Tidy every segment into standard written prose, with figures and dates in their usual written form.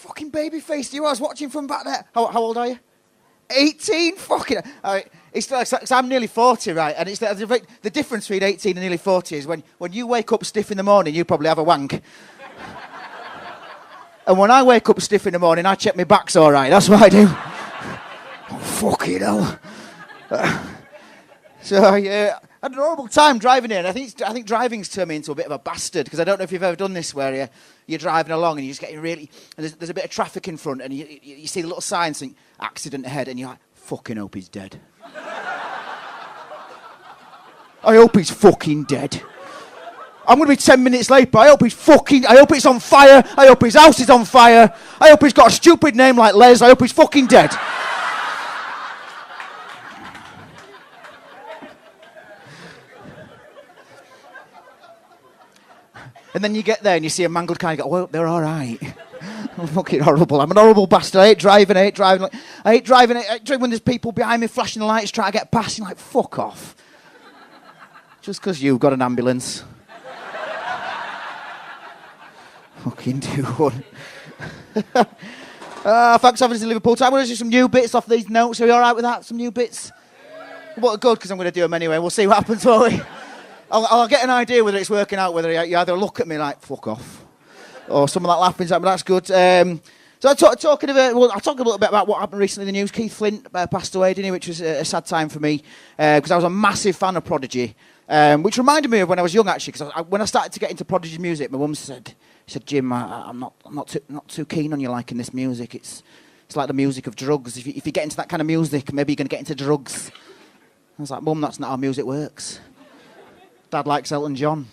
fucking baby face you. I was watching from back there. How old are you? 18? Fucking... It's like, 'cause I'm nearly 40, right? And it's the difference between 18 and nearly 40 is when you wake up stiff in the morning, you probably have a wank. And when I wake up stiff in the morning, I check my back's all right. That's what I do. Oh, fucking hell. So, yeah, I had an horrible time driving here. And I think driving's turned me into a bit of a bastard, because I don't know if you've ever done this where you're driving along and you're just getting really... And there's a bit of traffic in front and you see the little signs saying, accident ahead, and you're like, fucking hope he's dead. I hope he's fucking dead. I'm going to be 10 minutes late, but I hope it's on fire. I hope his house is on fire. I hope he's got a stupid name like Les. I hope he's fucking dead. And then you get there and you see a mangled car and you go, well, they're all right. I'm fucking horrible. I'm an horrible bastard. I hate driving. I hate driving when there's people behind me flashing the lights trying to get past. You're like, fuck off. Just because you've got an ambulance. Fucking do one. Thanks for having us in Liverpool time. I'm going to do some new bits off these notes. Are you all right with that? Some new bits? Well, good, because I'm going to do them anyway. We'll see what happens, won't we? I'll get an idea whether it's working out, whether you either look at me like, fuck off, or some of that laughing's at me. That's good. So I'll talk a little bit about what happened recently in the news. Keith Flint passed away, didn't he? Which was a sad time for me, because I was a massive fan of Prodigy, which reminded me of when I was young, actually, because when I started to get into Prodigy music, my mum said, Jim, I'm not too keen on you liking this music. It's like the music of drugs. If you get into that kind of music, maybe you're going to get into drugs. I was like, Mum, that's not how music works. Dad likes Elton John.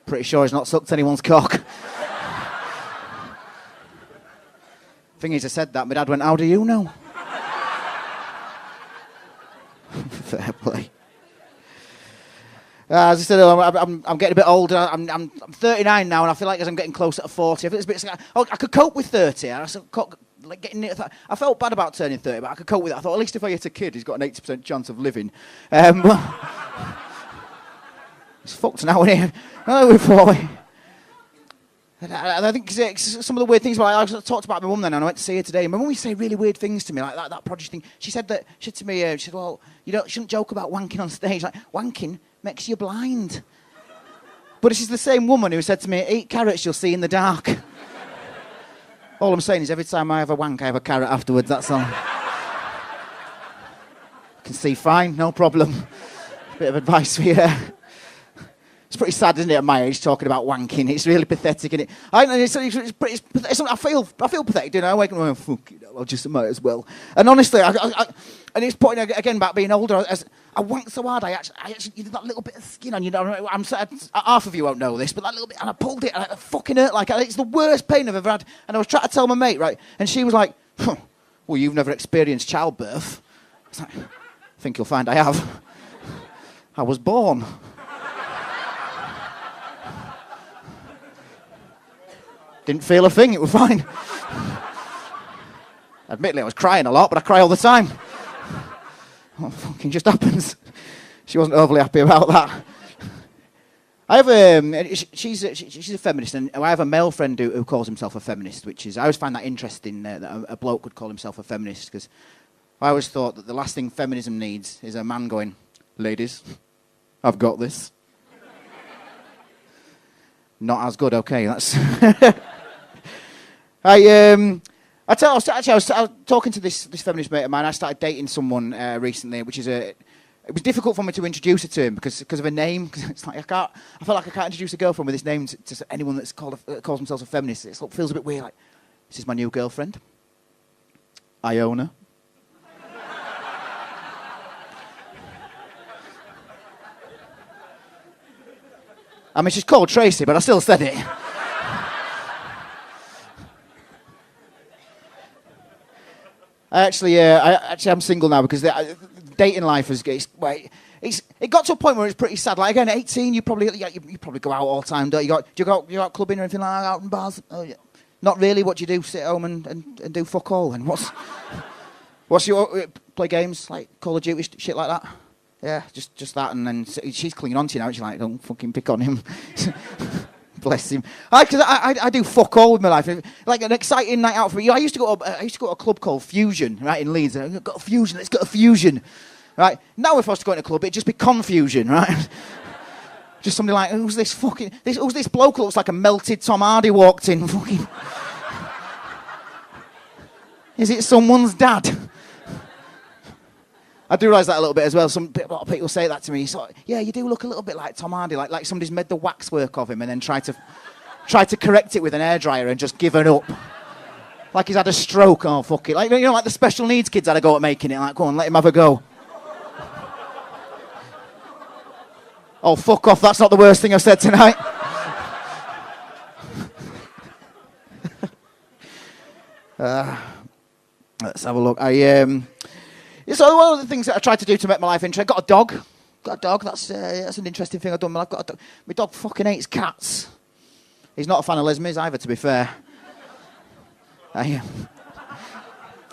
Pretty sure he's not sucked anyone's cock. Thing is, I said that, my dad went, how do you know? Fair play. As I said, I'm getting a bit older. I'm 39 now, and I feel like as I'm getting closer to 40, I feel it's a bit. I could cope with 30. I felt bad about turning 30, but I could cope with it. I thought, at least if I hit a kid, he's got an 80% chance of living. It's fucked now, isn't it? And I think some of the weird things, I talked about my mum then, and I went to see her today. My mum used to say really weird things to me, like that Prodigy thing. She said to me, well, you shouldn't joke about wanking on stage. Like, wanking makes you blind. But this is the same woman who said to me, eat carrots, you'll see in the dark. All I'm saying is every time I have a wank, I have a carrot afterwards, that's all. I can see fine, no problem. Bit of advice for you there. It's pretty sad, isn't it, at my age, talking about wanking? It's really pathetic, isn't it? I feel pathetic, don't I? I wake up and I'm fuck it, I just might as well. And honestly, and it's pointing again about being older. I wanked so hard, I actually that little bit of skin on you. Half of you won't know this, but that little bit, and I pulled it, and it fucking hurt. It's the worst pain I've ever had. And I was trying to tell my mate, right, and she was like, well, you've never experienced childbirth. I was like, I think you'll find I have. I was born. Didn't feel a thing, it was fine. Admittedly, I was crying a lot, but I cry all the time. What fucking just happens? She wasn't overly happy about that. I have she's a feminist, and I have a male friend who calls himself a feminist, which is, I always find that interesting, that a bloke would call himself a feminist, because I always thought that the last thing feminism needs is a man going, ladies, I've got this. Not as good, okay, that's... I was talking to this feminist mate of mine. I started dating someone recently, which is it was difficult for me to introduce her to him because of her name. Cause it's like I feel like I can't introduce a girlfriend with this name to anyone that calls themselves a feminist. It feels a bit weird. Like, this is my new girlfriend, Iona. I mean, she's called Tracy, but I still said it. I'm single now because dating life it got to a point where it's pretty sad. Like, again, at 18, you probably go out all the time, don't you? Do you go out clubbing or anything like that, out in bars? Oh, yeah. Not really. What do you do? Sit home and do fuck all? And what's your play games like Call of Duty shit like that? Yeah, just that, and then she's clinging on to you now. She's like, don't fucking pick on him. Bless him. Because I do fuck all with my life. Like an exciting night out for me. I used to go to a club called Fusion, right, in Leeds. I've got a Fusion. Let's go to Fusion, right. Now if I was to go to a club, it'd just be Confusion, right. Just somebody like, who's this bloke who looks like a melted Tom Hardy walked in? Fucking. Is it someone's dad? I do realise that a little bit as well. A lot of people say that to me. So, yeah, you do look a little bit like Tom Hardy, like somebody's made the waxwork of him and then tried to correct it with an hairdryer and just given up. Like he's had a stroke. Oh, fuck it. Like, you know, like the special needs kids had a go at making it. Like, go on, let him have a go. Oh, fuck off. That's not the worst thing I've said tonight. Let's have a look. So one of the things that I tried to do to make my life interesting, got a dog. That's an interesting thing I've done. I've got a dog. My dog fucking hates cats. He's not a fan of Les Mis either, to be fair. They're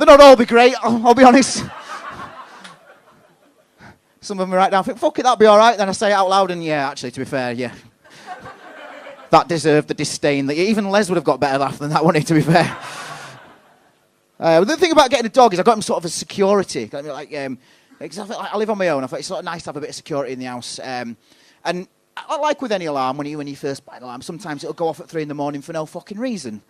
not all be great, I'll be honest. Some of them are right down, I think, fuck it, that'll be all right. Then I say it out loud, and yeah, actually, to be fair, yeah. That deserved the disdain. That even Les would have got better laugh than that, wouldn't he, to be fair? The thing about getting a dog is I got him sort of as security. Like, I live on my own. I thought it's sort of nice to have a bit of security in the house. And I like with any alarm, when you first buy an alarm, sometimes it'll go off at 3 a.m. for no fucking reason.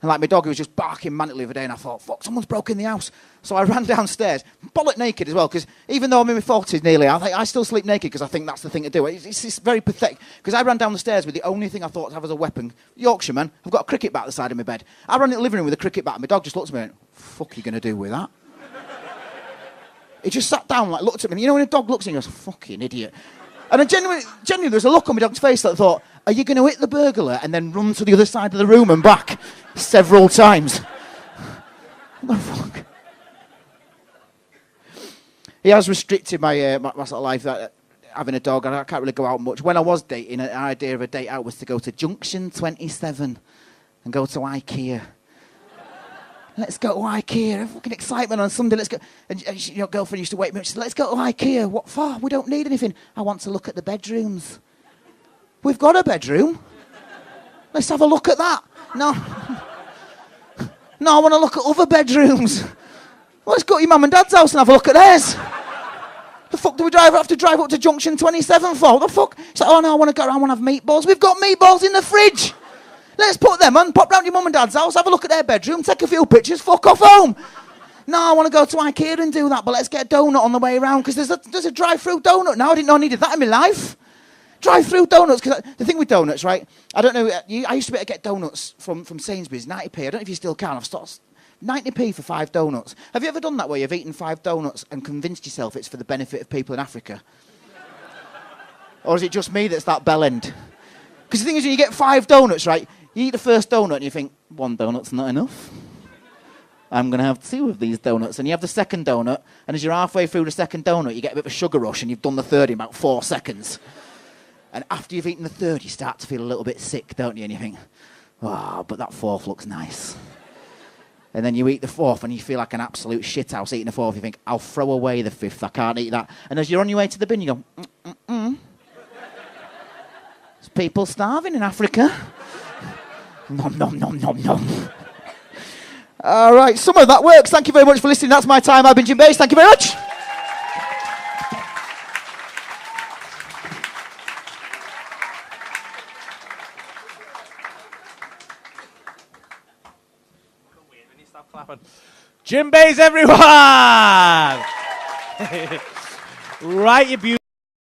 And like my dog, he was just barking maniacally the other day, and I thought, fuck, someone's broken the house. So I ran downstairs, bollock naked as well, because even though I'm in my 40s nearly, I still sleep naked because I think that's the thing to do. It's very pathetic, because I ran down the stairs with the only thing I thought to have as a weapon, Yorkshireman. I've got a cricket bat at the side of my bed. I ran in the living room with a cricket bat, and my dog just looked at me and went, fuck are you going to do with that? He just sat down, like, looked at me. You know when a dog looks at you and goes, fucking idiot. And I genuinely, there was a look on my dog's face that I thought, are you going to hit the burglar and then run to the other side of the room and back several times? What the fuck? He has restricted my sort of life, having a dog, and I can't really go out much. When I was dating, an idea of a date out was to go to Junction 27 and go to IKEA. Let's go to IKEA. Fucking excitement on Sunday. Let's go. And your girlfriend used to wake me up. She said, let's go to IKEA. What for? We don't need anything. I want to look at the bedrooms. We've got a bedroom. Let's have a look at that. No, I want to look at other bedrooms. Well, let's go to your mum and dad's house and have a look at theirs. The fuck do we have to drive up to Junction 27 for? What the fuck? It's like, oh no, I want to have meatballs. We've got meatballs in the fridge. Let's put them on, pop round your mum and dad's house, have a look at their bedroom, take a few pictures, fuck off home. No, I want to go to IKEA and do that, but let's get a donut on the way around, because there's a drive-through donut now. I didn't know I needed that in my life. Drive-through donuts, because the thing with donuts, right, I don't know, I used to be able to get donuts from Sainsbury's, 90p. I don't know if you still can. I've stopped. 90p for 5 donuts. Have you ever done that where you've eaten 5 donuts and convinced yourself it's for the benefit of people in Africa? Or is it just me that's that bell end? Because the thing is, when you get 5 donuts, right, you eat the first donut and you think, 1 donut's not enough. I'm going to have 2 of these donuts. And you have the second donut, and as you're halfway through the second donut, you get a bit of a sugar rush, and you've done the third in about 4 seconds. And after you've eaten the third, you start to feel a little bit sick, don't you? And you think, oh, but that 4th looks nice. And then you eat the 4th, and you feel like an absolute shithouse eating the 4th. You think, I'll throw away the 5th, I can't eat that. And as you're on your way to the bin, you go, There's people starving in Africa. Nom, nom, nom, nom, nom. All right, some of that works. Thank you very much for listening. That's my time. I've been Jim Bass. Thank you very much. Jim Bass, everyone! Right, you beautiful.